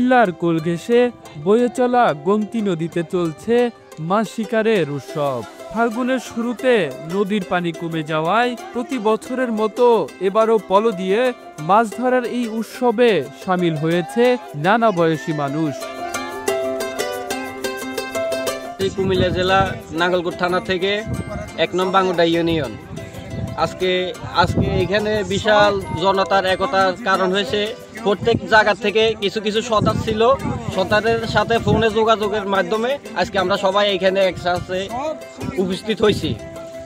কুমিল্লার কোল ঘেঁষে বয়ে চলা গোমতী নদীতে চলছে মাছ শিকারের উৎসব। ফাল্গুনের শুরুতে নদীর পানি কমে যাওয়ায় প্রতি বছরের মতো এবারও পল দিয়ে মাছ ধরার এই উৎসবে সামিল হয়েছে নানা বয়সী মানুষ। কুমিল্লা জেলা নাঙ্গলকোট থানা থেকে ১ নং বাঙ্গুডা ইউনিয়ন। আজকে এখানে বিশাল জনতার একতার কারণ হয়েছে প্রত্যেক জায়গা থেকে কিছু কিছু সন্তান ছিল, সন্তানের সাথে ফোনে যোগাযোগের মাধ্যমে আজকে আমরা সবাই এখানে একসাথে উপস্থিত হয়েছি।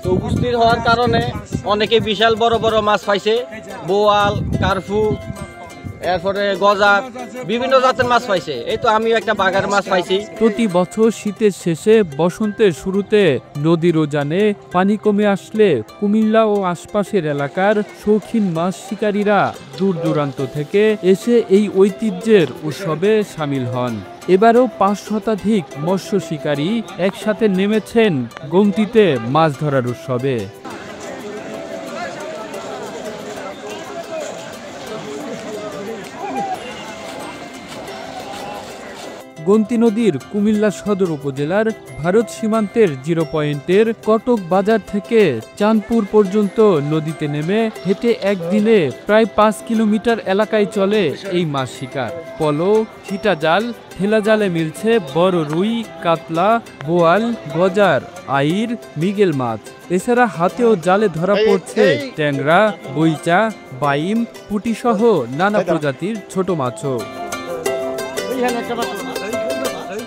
তো উপস্থিত হওয়ার কারণে অনেকে বিশাল বড় বড় মাছ পাইছে, বোয়াল, কার্ফু, এরপরে গজার, বিভিন্ন জাতের মাছ পাইছে। এই তো আমিও একটা বাগার মাছ পাইছি। প্রতি বছর শীতের শেষে বসন্তের শুরুতে নদীর উজানে পানি কমে আসলে কুমিল্লা ও আশপাশের এলাকার শৌখিন মাছ শিকারীরা দূর দূরান্ত থেকে এসে এই ঐতিহ্যের উৎসবে সামিল হন। এবারও ৫ শতাধিক মৎস্য শিকারী একসাথে নেমেছেন গোমতীতে মাছ ধরার উৎসবে। গোমতী নদীর কুমিল্লা সদর উপজেলার ভারত সীমান্তের 0 পয়েন্টের কটক বাজার থেকে চাঁদপুর পর্যন্ত নদীতে নেমে হেঁটে একদিনে প্রায় ৫ কিলোমিটার এলাকায় চলে এই মাছ শিকার। পলো, ছিটা জাল, ঠেলা জালে মিলছে বড় রুই, কাতলা, বোয়াল, গজার, আইর, মৃগেল মাছ। এছাড়া হাতে ও জালে ধরা পড়ছে ট্যাংরা, বইচা, বাইম, পুঁটি সহ নানা প্রজাতির ছোট মাছও।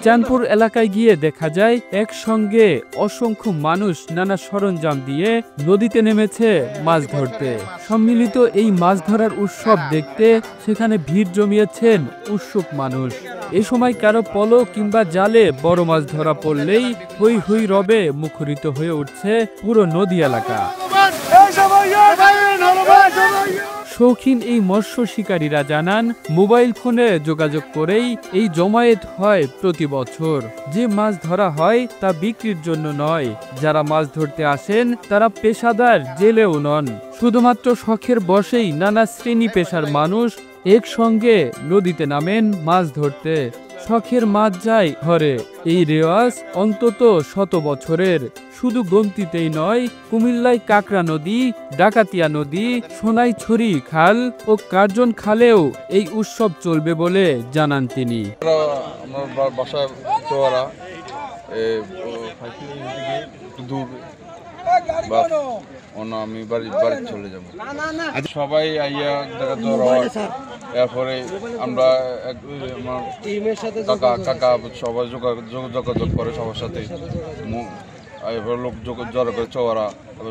চাঁদপুর এলাকায় গিয়ে দেখা যায় একসঙ্গে অসংখ্য মানুষ নানা সরঞ্জাম দিয়ে নদীতে নেমেছে মাছ ধরতে। সম্মিলিত এই মাছ ধরার উৎসব দেখতে সেখানে ভিড় জমিয়েছেন উৎসুক মানুষ। এ সময় কারো পলো কিংবা জালে বড় মাছ ধরা পড়লেই হই হই রবে মুখরিত হয়ে উঠছে পুরো নদী এলাকা। শৌখিন এই মৎস্য শিকারীরা জানান, মোবাইল ফোনে যোগাযোগ করেই এই জমায়েত হয় প্রতি বছর। যে মাছ ধরা হয় তা বিক্রির জন্য নয়, যারা মাছ ধরতে আসেন তারা পেশাদার জেলেও নন, শুধুমাত্র শখের বশেই নানা শ্রেণী পেশার মানুষ একসঙ্গে নদীতে নামেন মাছ ধরতে। শখের মাছ যায় ঘরে। এই রেওয়াজ অন্তত 100 বছরের। শুধু গোমতীতেই নয়, কুমিল্লায় কাকড়া নদী, ডাকাতিয়া নদী, সোনাইছড়ি খাল ও কার্জন খালেও এই উৎসব চলবে বলে জানান তিনি। আমার বাসা চোয়ারা, আমি বাড়ি চলে যাবো। সবাই আইয়া দেখা জড় হয়, এরপরে আমরা কাকা সবাই যোগাযোগ করে সবার সাথে, লোক জড়ো করে চোয়ারা,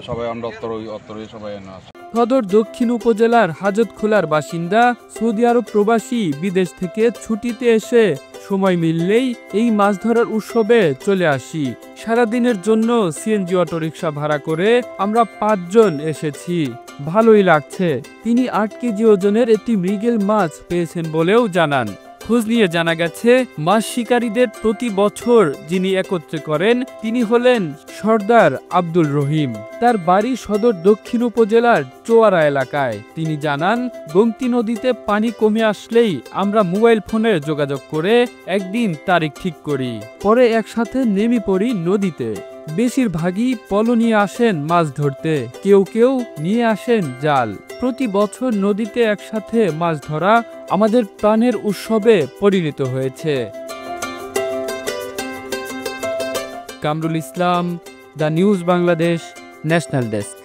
সবাই আমরা অত্তর সবাই না। সদর দক্ষিণ উপজেলার হাজতখোলার বাসিন্দা সৌদি আরব প্রবাসী বিদেশ থেকে ছুটিতে এসে সময় মিললেই এই মাছ ধরার উৎসবে চলে আসি। সারাদিনের জন্য সিএনজি অটোরিকশা ভাড়া করে আমরা 5 জন এসেছি। ভালোই লাগছে। তিনি 8 কেজি ওজনের একটি মৃগেল মাছ পেয়েছেন বলেও জানান। খোঁজ নিয়ে জানা গেছে, মাছ শিকারীদের প্রতি বছর যিনি একত্রে করেন তিনি হলেন সর্দার আব্দুল রহিম। তার বাড়ি সদর দক্ষিণ উপজেলার চোয়ারা এলাকায়। তিনি জানান, গোমতী নদীতে পানি কমে আসলেই আমরা মোবাইল ফোনে যোগাযোগ করে একদিন তারিখ ঠিক করি, পরে একসাথে নেমে পড়ি নদীতে। বেশিরভাগই পলো নিয়ে আসেন মাছ ধরতে, কেউ কেউ নিয়ে আসেন জাল। প্রতি বছর নদীতে একসাথে মাছ ধরা আমাদের প্রাণের উৎসবে পরিণত হয়েছে। Kamrul Islam, the news Bangladesh, national desk.